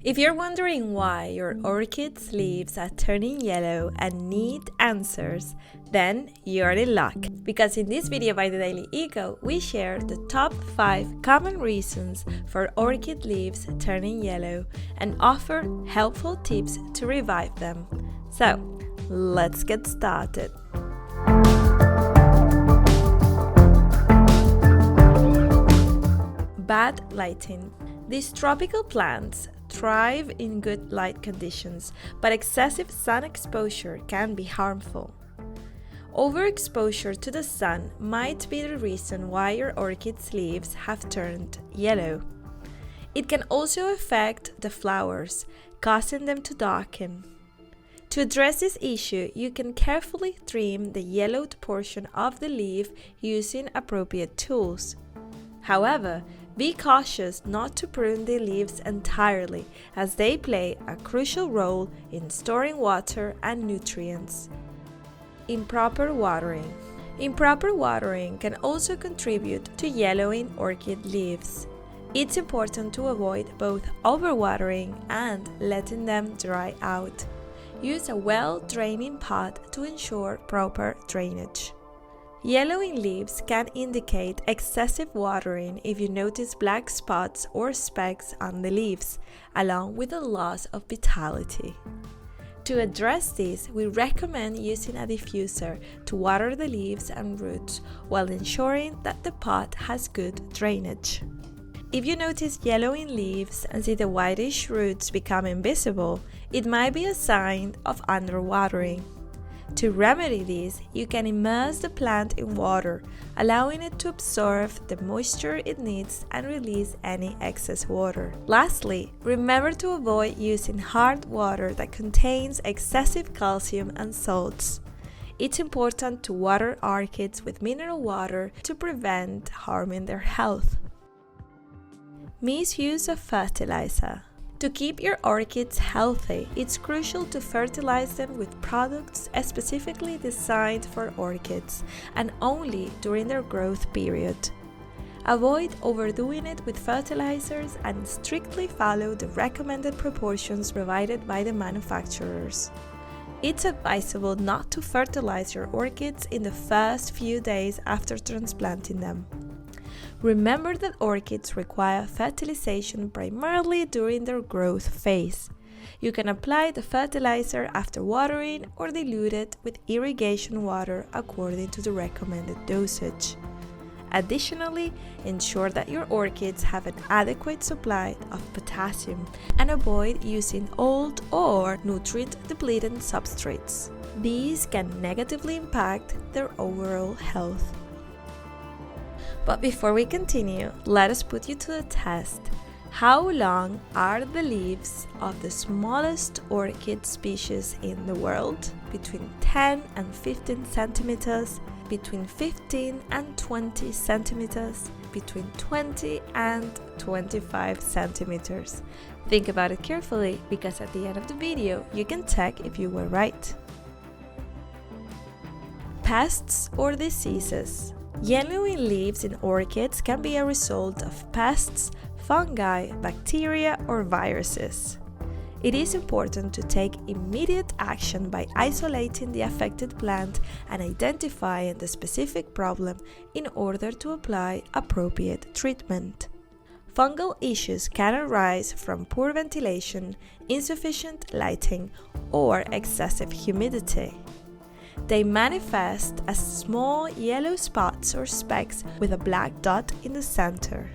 If you're wondering why your orchid's leaves are turning yellow and need answers, then you're in luck. Because in this video by The Daily Eco, we share the top 5 common reasons for orchid leaves turning yellow and offer helpful tips to revive them. So, let's get started. Bad lighting. These tropical plants thrive in good light conditions, but excessive sun exposure can be harmful. Overexposure to the sun might be the reason why your orchid's leaves have turned yellow. It can also affect the flowers, causing them to darken. To address this issue, you can carefully trim the yellowed portion of the leaf using appropriate tools. However, be cautious not to prune the leaves entirely, as they play a crucial role in storing water and nutrients. Improper watering. Improper watering can also contribute to yellowing orchid leaves. It's important to avoid both overwatering and letting them dry out. Use a well-draining pot to ensure proper drainage. Yellowing leaves can indicate excessive watering if you notice black spots or specks on the leaves, along with a loss of vitality. To address this, we recommend using a diffuser to water the leaves and roots while ensuring that the pot has good drainage. If you notice yellowing leaves and see the whitish roots becoming visible, it might be a sign of underwatering. To remedy this, you can immerse the plant in water, allowing it to absorb the moisture it needs and release any excess water. Lastly, remember to avoid using hard water that contains excessive calcium and salts. It's important to water orchids with mineral water to prevent harming their health. Misuse of fertilizer. To keep your orchids healthy, it's crucial to fertilize them with products specifically designed for orchids and only during their growth period. Avoid overdoing it with fertilizers and strictly follow the recommended proportions provided by the manufacturers. It's advisable not to fertilize your orchids in the first few days after transplanting them. Remember that orchids require fertilization primarily during their growth phase. You can apply the fertilizer after watering or dilute it with irrigation water according to the recommended dosage. Additionally, ensure that your orchids have an adequate supply of potassium and avoid using old or nutrient-depleting substrates. These can negatively impact their overall health. But before we continue, let us put you to the test. How long are the leaves of the smallest orchid species in the world? Between 10 and 15 centimeters, between 15 and 20 centimeters, between 20 and 25 centimeters. Think about it carefully, because at the end of the video, you can check if you were right. Pests or diseases. Yellowing leaves in orchids can be a result of pests, fungi, bacteria, or viruses. It is important to take immediate action by isolating the affected plant and identifying the specific problem in order to apply appropriate treatment. Fungal issues can arise from poor ventilation, insufficient lighting, or excessive humidity. They manifest as small yellow spots or specks with a black dot in the center.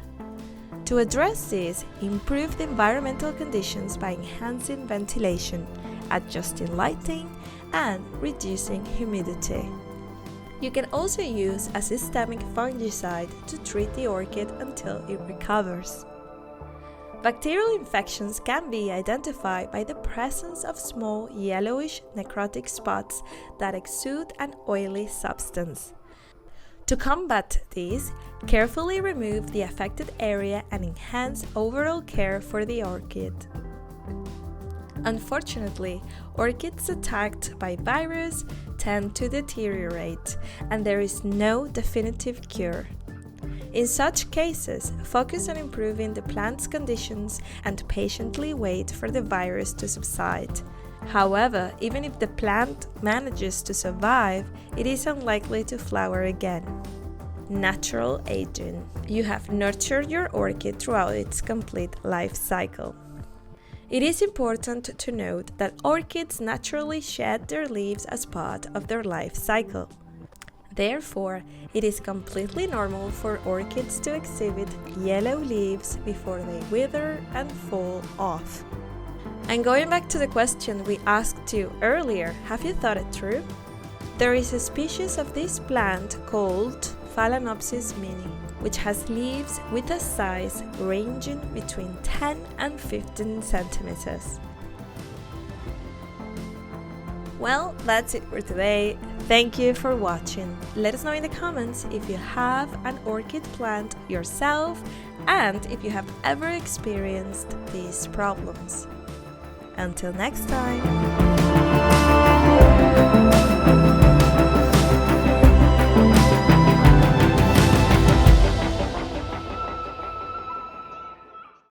To address this, improve the environmental conditions by enhancing ventilation, adjusting lighting, and reducing humidity. You can also use a systemic fungicide to treat the orchid until it recovers. Bacterial infections can be identified by the presence of small yellowish necrotic spots that exude an oily substance. To combat these, carefully remove the affected area and enhance overall care for the orchid. Unfortunately, orchids attacked by virus tend to deteriorate, and there is no definitive cure. In such cases, focus on improving the plant's conditions and patiently wait for the virus to subside. However, even if the plant manages to survive, it is unlikely to flower again. Natural aging. You have nurtured your orchid throughout its complete life cycle. It is important to note that orchids naturally shed their leaves as part of their life cycle. Therefore, it is completely normal for orchids to exhibit yellow leaves before they wither and fall off. And going back to the question we asked you earlier, have you thought it through? There is a species of this plant called Phalaenopsis mini, which has leaves with a size ranging between 10 and 15 centimeters. Well, that's it for today. Thank you for watching. Let us know in the comments if you have an orchid plant yourself and if you have ever experienced these problems. Until next time!